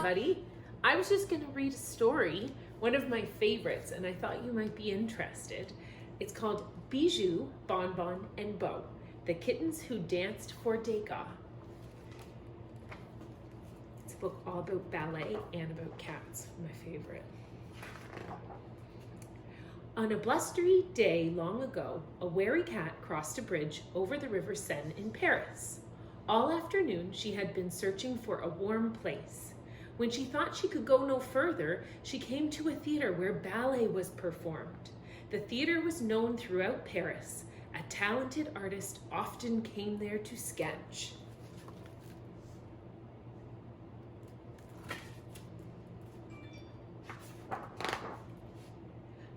everybody. I was just going to read a story, one of my favorites, and I thought you might be interested. It's called Bijou, Bonbon, and Beau, the kittens who danced for Degas. It's a book all about ballet and about cats, my favorite. On a blustery day long ago, a wary cat crossed a bridge over the river Seine in Paris. All afternoon, she had been searching for a warm place. When she thought she could go no further, she came to a theater where ballet was performed. The theater was known throughout Paris. A talented artist often came there to sketch.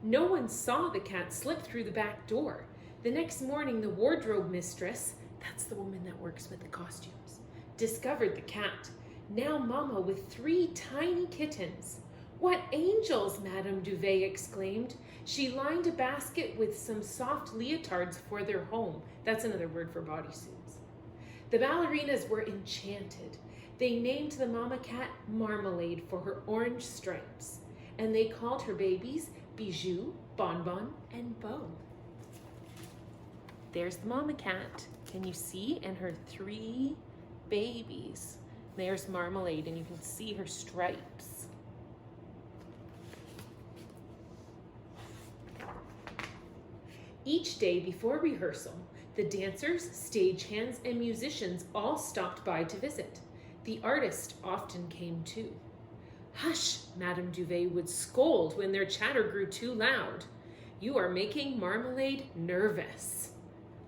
No one saw the cat slip through the back door. The next morning, the wardrobe mistress, that's the woman that works with the costumes, discovered the cat, now Mama with 3 tiny kittens. "What angels!" Madame Duvet exclaimed. She lined a basket with some soft leotards for their home. That's another word for bodysuits. The ballerinas were enchanted. They named the mama cat Marmalade for her orange stripes, and they called her babies Bijou, Bonbon, and Beau. There's the mama cat, can you see? And her 3 babies. There's Marmalade, and you can see her stripes. Each day before rehearsal, the dancers, stagehands, and musicians all stopped by to visit. The artist often came too. "Hush," Madame Duvet would scold when their chatter grew too loud. "You are making Marmalade nervous."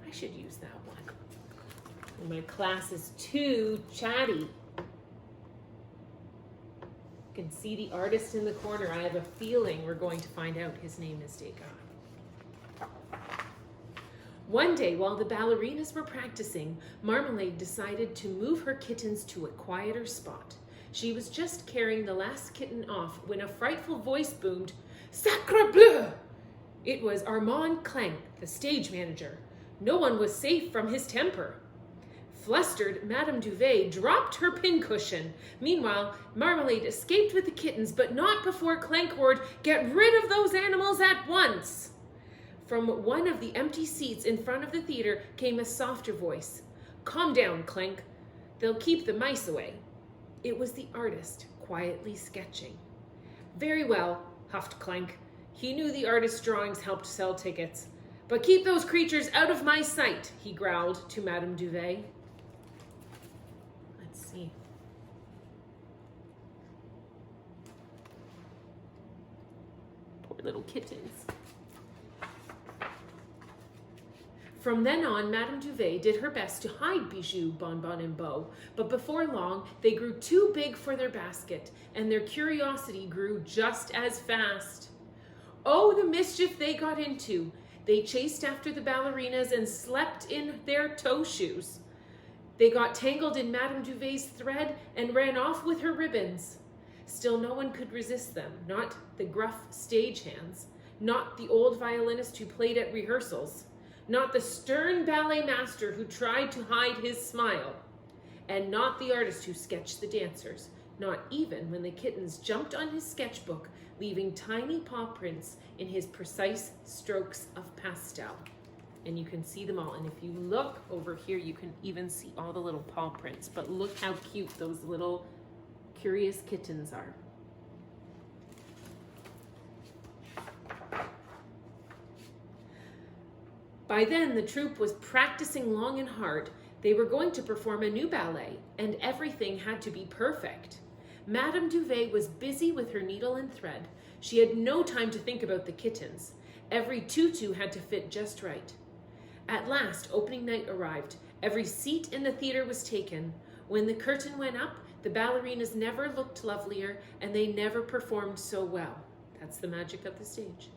I should use that one. My class is too chatty. You can see the artist in the corner. I have a feeling we're going to find out his name is Degas. One day, while the ballerinas were practicing, Marmalade decided to move her kittens to a quieter spot. She was just carrying the last kitten off when a frightful voice boomed, "Sacre bleu!" It was Armand Clank, the stage manager. No one was safe from his temper. Flustered, Madame Duvet dropped her pincushion. Meanwhile, Marmalade escaped with the kittens, but not before Clank roared, "Get rid of those animals at once!" From one of the empty seats in front of the theater came a softer voice. "Calm down, Clank. They'll keep the mice away." It was the artist, quietly sketching. "Very well," huffed Clank. He knew the artist's drawings helped sell tickets. "But keep those creatures out of my sight," he growled to Madame Duvet. Let's see. Poor little kittens. From then on, Madame Duvet did her best to hide Bijou, Bonbon, and Beau, but before long, they grew too big for their basket, and their curiosity grew just as fast. Oh, the mischief they got into! They chased after the ballerinas and slept in their toe shoes. They got tangled in Madame Duvet's thread and ran off with her ribbons. Still, no one could resist them, not the gruff stagehands, not the old violinist who played at rehearsals, not the stern ballet master who tried to hide his smile, and not the artist who sketched the dancers, not even when the kittens jumped on his sketchbook, leaving tiny paw prints in his precise strokes of pastel. And you can see them all. And if you look over here, you can even see all the little paw prints. But look how cute those little curious kittens are. By then, the troupe was practicing long and hard. They were going to perform a new ballet, and everything had to be perfect. Madame Duvet was busy with her needle and thread. She had no time to think about the kittens. Every tutu had to fit just right. At last, opening night arrived. Every seat in the theater was taken. When the curtain went up, the ballerinas never looked lovelier, and they never performed so well. That's the magic of the stage.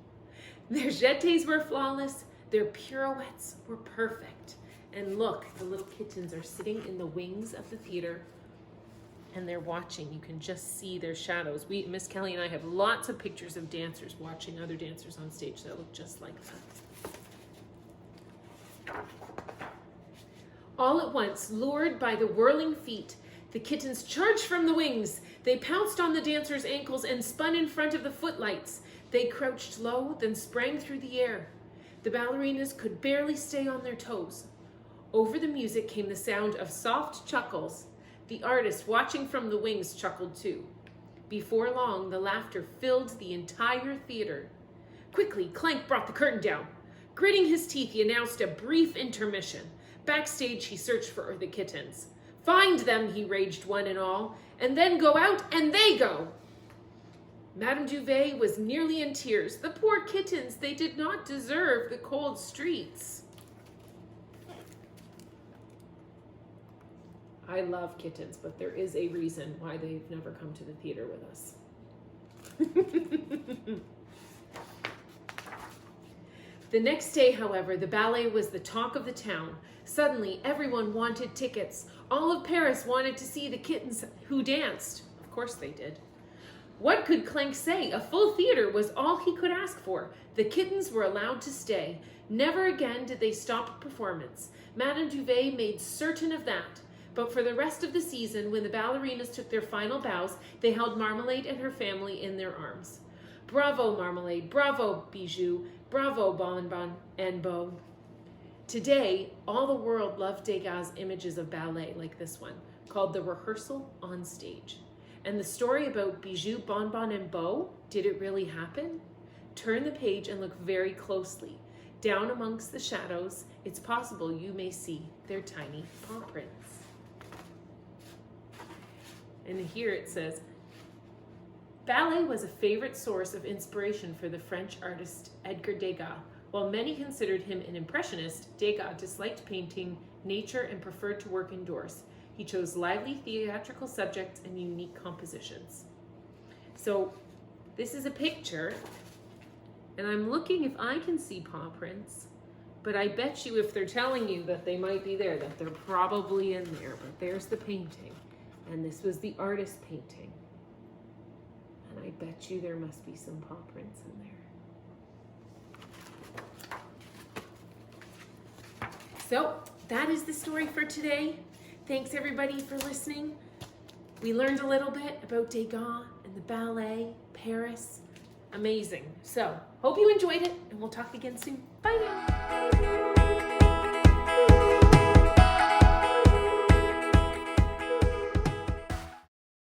Their jetés were flawless. Their pirouettes were perfect. And look, the little kittens are sitting in the wings of the theater and they're watching. You can just see their shadows. Miss Kelly and I have lots of pictures of dancers watching other dancers on stage that look just like that. All at once, lured by the whirling feet, The kittens charged from the wings. They pounced on the dancers' ankles and spun in front of the footlights. They crouched low, then sprang through the air. The ballerinas could barely stay on their toes. Over the music came the sound of soft chuckles. The artist, watching from the wings, chuckled too. Before long, the laughter filled the entire theater. Quickly, Clank brought the curtain down. Gritting his teeth, he announced a brief intermission. Backstage, he searched for the kittens. Find them, he raged one and all, and then go out, and they go. Madame Duvet was nearly in tears. The poor kittens, they did not deserve the cold streets. I love kittens, but there is a reason why they've never come to the theater with us. The next day, however, the ballet was the talk of the town. Suddenly, everyone wanted tickets. All of Paris wanted to see the kittens who danced. Of course they did. What could Clank say? A full theater was all he could ask for. The kittens were allowed to stay. Never again did they stop performance. Madame Duvet made certain of that. But for the rest of the season, when the ballerinas took their final bows, they held Marmalade and her family in their arms. Bravo, Marmalade. Bravo, Bijou. Bravo, Bonbon and Beau. Today, all the world loved Degas' images of ballet like this one, called The Rehearsal on Stage. And the story about Bijou, Bonbon, and Beau, did it really happen? Turn the page and look very closely. Down amongst the shadows, it's possible you may see their tiny paw prints. And here it says, ballet was a favorite source of inspiration for the French artist Edgar Degas. While many considered him an impressionist, Degas disliked painting nature and preferred to work indoors. He chose lively theatrical subjects and unique compositions. So this is a picture, and I'm looking if I can see paw prints, but I bet you if they're telling you that they might be there, that they're probably in there. But there's the painting, and this was the artist painting. And I bet you there must be some paw prints in there. So that is the story for today. Thanks everybody for listening. We learned a little bit about Degas and the ballet, Paris. Amazing. So hope you enjoyed it, and we'll talk again soon. Bye now.